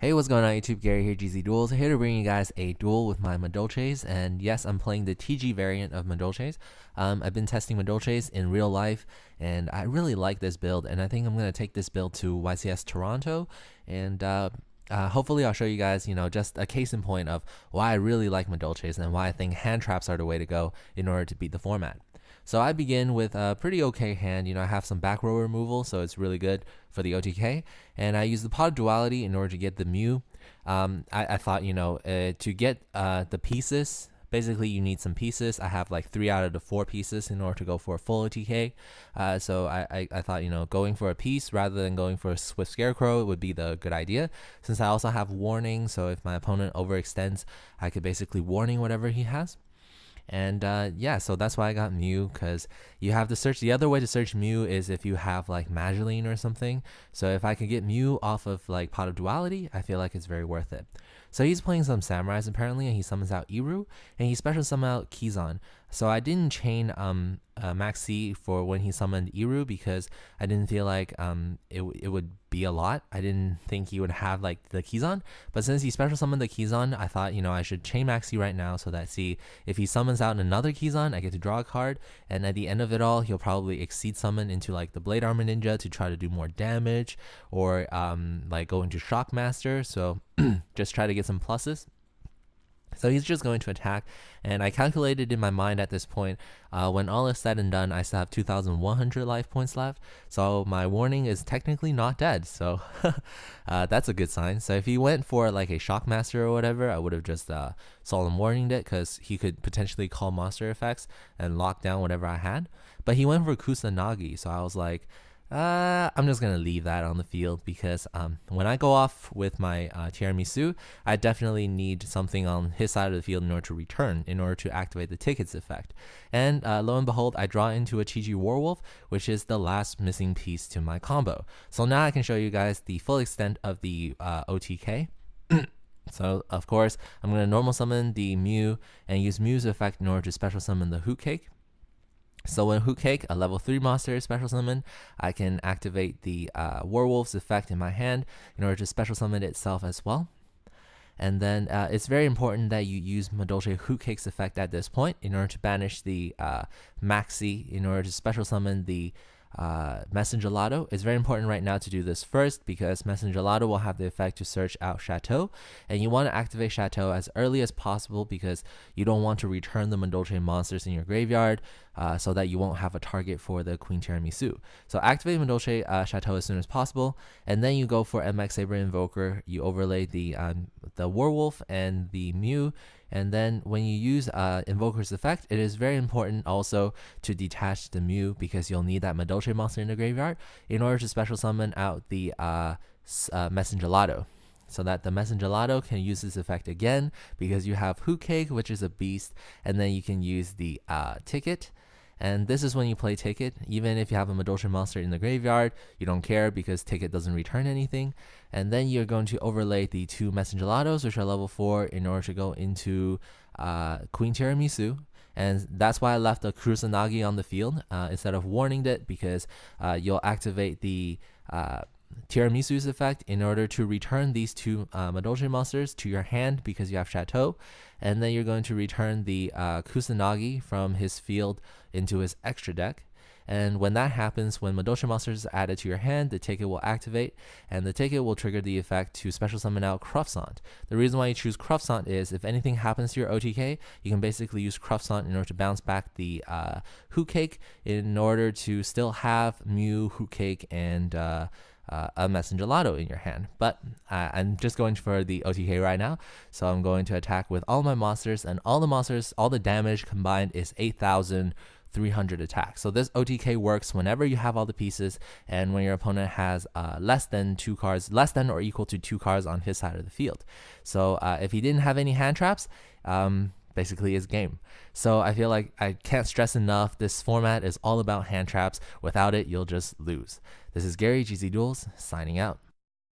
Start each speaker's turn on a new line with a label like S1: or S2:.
S1: Hey, what's going on YouTube? Gary here, gzduel. Here to bring you guys a duel with my Madolches, and yes, I'm playing the TG variant of Madolches. I've been testing Madolches in real life, and I really like this build, and I think I'm going to take this build to YCS Toronto, and hopefully I'll show you guys, just a case in point of why I really like Madolches and why I think hand traps are the way to go in order to beat the format. So I begin with a pretty okay hand. I have some back row removal, so it's really good for the OTK. And I use the pot of duality in order to get the Mew. I thought, to get the pieces, basically you need some pieces. I have like 3 out of the 4 pieces in order to go for a full OTK. So I thought, going for a piece rather than going for a Swift Scarecrow would be the good idea. Since I also have warning, so if my opponent overextends, I could basically warning whatever he has. And yeah, so that's why I got Mew, because you have to search. The other way to search Mew is if you have like Madolche or something. So if I could get Mew off of like Pot of Duality, I feel like it's very worth it. So he's playing some Samurais apparently, and he summons out Iru, and he special summons out Kizan. So I didn't chain Max C for when he summoned Iru because I didn't feel like it would be a lot. I didn't think he would have like the Kizan, but since he special summoned the Kizan, I thought I should chain Max C right now so that if he summons out another Kizan, I get to draw a card, and at the end of it all, he'll probably exceed summon into like the Blade Armor Ninja to try to do more damage, or like go into Shockmaster. So just try to get some pluses. So he's just going to attack, and I calculated in my mind at this point, when all is said and done, I still have 2,100 life points left, so my warning is technically not dead, so that's a good sign. So if he went for like a Shockmaster or whatever, I would have just solemn warninged it, because he could potentially call monster effects and lock down whatever I had, but he went for Kusanagi, so I was like, I'm just gonna leave that on the field, because when I go off with my tiramisu, I definitely need something on his side of the field in order to return, in order to activate the tickets effect. And lo and behold, I draw into a Chi-Chi Warwolf, which is the last missing piece to my combo. So now I can show you guys the full extent of the OTK. So of course, I'm gonna normal summon the Mew and use Mew's effect in order to special summon the Hoot Cake. So when Hoot Cake, a level 3 monster, is special summon, I can activate the Werewolf's effect in my hand in order to special summon itself as well. And then it's very important that you use Madolche Hoot Cake's effect at this point in order to banish the Maxi, in order to special summon the Messenger Lotto. It's very important right now to do this first, because Messenger Lotto will have the effect to search out Chateau, and you want to activate Chateau as early as possible because you don't want to return the Madolche monsters in your graveyard, so that you won't have a target for the Queen Tiramisu. So activate Madolche Chateau as soon as possible, and then you go for MX Saber Invoker. You overlay the Werewolf and the Mew, and then when you use Invoker's effect, it is very important also to detach the Mew, because you'll need that Madolche monster in the graveyard in order to special summon out the Messenger Lotto, so that the Messenger Lotto can use this effect again, because you have Hoot Cake, which is a beast, and then you can use the Ticket. And this is when you play Ticket. Even if you have a Madolche monster in the graveyard, you don't care, because Ticket doesn't return anything. And then you're going to overlay the 2 Messenger Lottos, which are level 4, in order to go into Queen Tiramisu. And that's why I left the Kusanagi on the field instead of warning it, because you'll activate the Tiramisu's effect in order to return these 2 Madolche monsters to your hand, because you have Chateau, and then you're going to return the Kusanagi from his field into his extra deck. And when that happens, when Madolche monsters are added to your hand, the ticket will activate, and the ticket will trigger the effect to special summon out Croissant. The reason why you choose Croissant is if anything happens to your OTK, you can basically use Croissant in order to bounce back the Hoot Cake, in order to still have Mew, Hoot Cake, and a Messenger Lotto in your hand. But I'm just going for the OTK right now, so I'm going to attack with all my monsters, and all the damage combined is 8,300 attack. So this OTK works whenever you have all the pieces, and when your opponent has less than or equal to 2 cards on his side of the field. So if he didn't have any hand traps, basically is game. So I feel like I can't stress enough, this format is all about hand traps. Without it, you'll just lose. This is Gary, gzduel, signing out.